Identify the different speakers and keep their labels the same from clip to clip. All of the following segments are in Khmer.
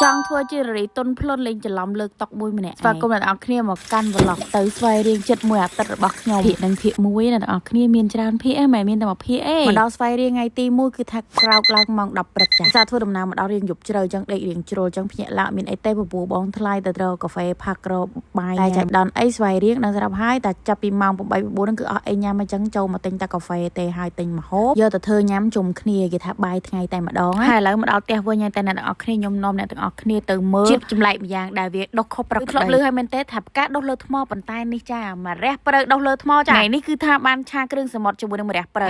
Speaker 1: ចង់ធ្វើជារីតុនភ្លុនលេងច្រឡំលើកតុកមួយម្នាក់ស្វាគមន៍អ្នកនរគ្នាមកកាន់ប្លុកទៅស្វែងរៀងចិត្តមួយអាទិត្យរបស់ខ្ញុំភាគនឹងភាគមួយអ្នកនរគ្នាមានច្រើនភាគមិនមានតែមួយភាគឯងមកដល់ស្វែងរៀងថ្ងៃទី1គឺថាក្រោកឡើងម៉ោង10ព្រឹកចាសារធ្វើដំណើរមកដល់រៀងយប់ជ្រៅអញ្ចឹងដេករៀងជ្រុលអញ្ចឹងភ្ញាក់ឡើងមានអីទេពពោះបងថ្លៃទៅរកកាហ្វេផាក់ក្របាយតែចាច់ដល់អីស្វែងរៀងដល់ស្រាប់ហើយតែចាប់ពីម៉ោង8 9ហ្នឹងគឺអស់អីញ៉ាំអញ្ចឹងចូលមកទិញតែកាហ្វេទេហើយទិញម្ហូបយកទៅធ្វើញ៉ាំជុំគ្នាគេថាបាយថ្ងៃតែម្ដងហើយឥឡូវមកដល់ផ្ទះវិញហើយតែអ្នកនរគ្នាខ្ញុំនាំអ្នកទាំងអស់គ្នាទៅមើលជាតិចម្លែកម្យ៉ាងដែលវាដុះខុសប្រក្រតីធ្លាប់ឮហើយមែនទេថាផ្កាដុះលើថ្មប៉ុន្តែនេះចាមករះព្រៅដុះលើថ្មចាថ្ងៃនេះគឺថាបានឆាគ្រឿងសមុទ្រជាមួយនឹងមរះព្រៅ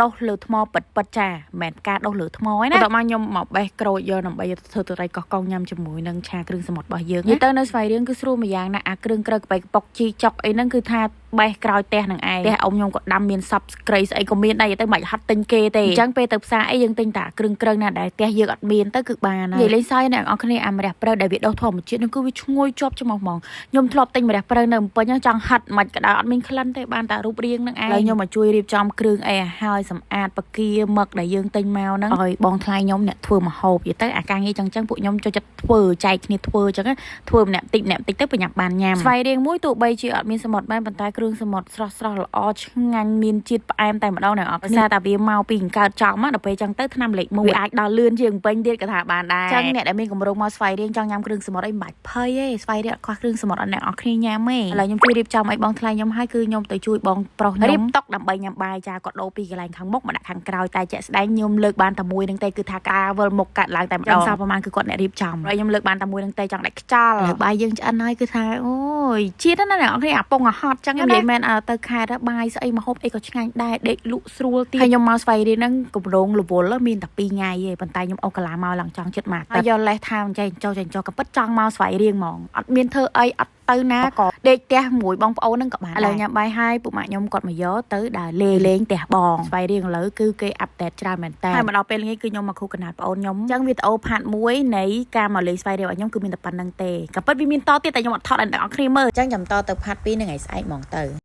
Speaker 1: ដុះលើថ្មពិតចាមិនមែនផ្កាដុះលើថ្មឯណាបន្ទាប់មកខ្ញុំមកបេះក្រូចយកដើម្បីធ្វើទឹកត្រីកោះកងញ៉ាំជាមួយនឹងឆាគ្រឿងសមុទ្ររបស់យើងនិយាយទៅនៅស្វាយរៀងគឺស្រួលម្យ៉ាងណាអាគ្រឿងក្រៅកបៃកប៉ុកជីចុកអីហ្នឹងគឺថាបេះក្រោយផ្ទះនឹងឯងផ្ទះអ៊ំខ្ញុំក៏ដាំមានសពស្គ្រីស្អីក៏មានដែរទៅមិនហត់ទិញគេទេអញ្ចឹងពេលទៅផ្សារអីយើងទិញតែគ្រឿងក្រៅណាដែលផ្ទះយើងអត់មានទៅគឺបានហើយនិយាយលេងសើចអ្នកនរគ្នាអាមរះព្រៅដែលវាដុះធម្មជាតិនឹងគឺវាឈ្ងុយជាប់ច្រមុះហ្មងខ្ញុំធ្លាប់ទិញមរះព្រៅនៅភ្នំពេញចង់ហិតមិនក៏ដោយអត់មានក្លិនទេបានតែរូបរាងនឹងឯងហើយខ្ញុំមកជួយរៀបចំគ្រឿងអីឲ្យហើយសម្អាតបកាមឹកដែលយើងទិញមកហ្នឹងឲ្យបងថ្លៃខ្ញុំអ្នកធ្វើម្ហូបនិយាយទៅអាការងារចឹងពួកខ្ញុំចូលចិត្តធ្វើចែកគ្នាធ្វើចឹងធ្វើម្នាក់តិចទៅប្រញាប់បានញ៉ាំស្វ័យរៀងមួយទោះបីជាអត់មានសមុទ្របានប៉ុន្តែគ្រឿងសមុទ្រស្រស់ល្អឆ្ងាញ់មានជាតិផ្អែមតែម្ដងអ្នកអត់គ្នាតែវាមកពីកើតចំមកដល់ពេលចឹងទៅឆ្នាំលេខ1វាអាចដល់លឿនជាងពេញទៀតក៏ថាបានដែរចឹងអ្នកដែលមានកម្រងមកស្វ័យរៀងចង់ញ៉ាំគ្រឿងសមុទ្រអីមិនបាច់ភ័យទេស្វ័យរៀងអត់ខ្វះគ្រឿងសមុទ្រអត់អ្នកអត់គ្នាញ៉ាំទេឥឡូវខ្ញុំជួយរៀបចំឲ្យបងថ្លៃខ្ញុំហើយគឺខ្ញុំទៅជួយបងប្រុសខ្ញុំរៀបតុកដើម្បីញ៉ាំបាយចាគាត់ដូរពីកន្លែងខាងមុខមកដាក់ខាងក្រោយតែជាក់ស្ដែងខ្ញុំលើកបានតែមួយនឹងទេគឺថាការវិលមុខកាត់ឡើងតែម្ដងសោះប្រហែលគឺគាត់អ្នករៀបចំហើយខ្ញុំលើកបានតែមួយនឹងទេចង់ដាក់ខ្យល់ហើយបាយយើងឆ្អិនហើយគឺថាអូយជាតិណាអ្នកអត់គ្នាអាពងអាហត់ចឹងខ្ញុំនិយាយមែនទៅខេត្តបាយស្អីម្ហូបអីក៏ឆ្ងាញ់ដែរដេកលក់ស្រួលទៀតហើយខ្ញុំមកស្វ័យរៀងហ្នឹងកម្រងរវល់មានតែ2ថ្ងៃទេប៉ុន្តែខ្ញុំអូសកាឡាមកឡើងចង់ចិត្តមកហើយយកលេសថាចេះចោក៏ពិតចង់មកស្វ័យរៀងហ្មងអត់មានធ្វើអីអត់ទៅណាក៏ដេកផ្ទះមួយបងប្អូនហ្នឹងក៏បានឥឡូវញ៉ាំបាយហើយពួកម៉ាក់ខ្ញុំគាត់មកយកទៅដើរលេងផ្ទះបងស្វ័យរៀងឥឡូវគឺគេអាប់ដេតច្រើនមែនតើហើយមកដល់ពេលល្ងាចគឺខ្ញុំមកគូកណាត់ប្អូនខ្ញុំអញ្ចឹងវីដេអូផាត់មួយនៃការមកលេងស្វ័យរៀងរបស់ខ្ញុំគឺមានតែប៉ុណ្្នឹងទេក៏ពិតវាមានតទៀតតែខ្ញុំអត់ថតឲ្យអ្នកនរគ្នាមើលអញ្ចឹងចាំតទៅផាត់2នៅថ្ងៃស្អែកហ្មងទៅ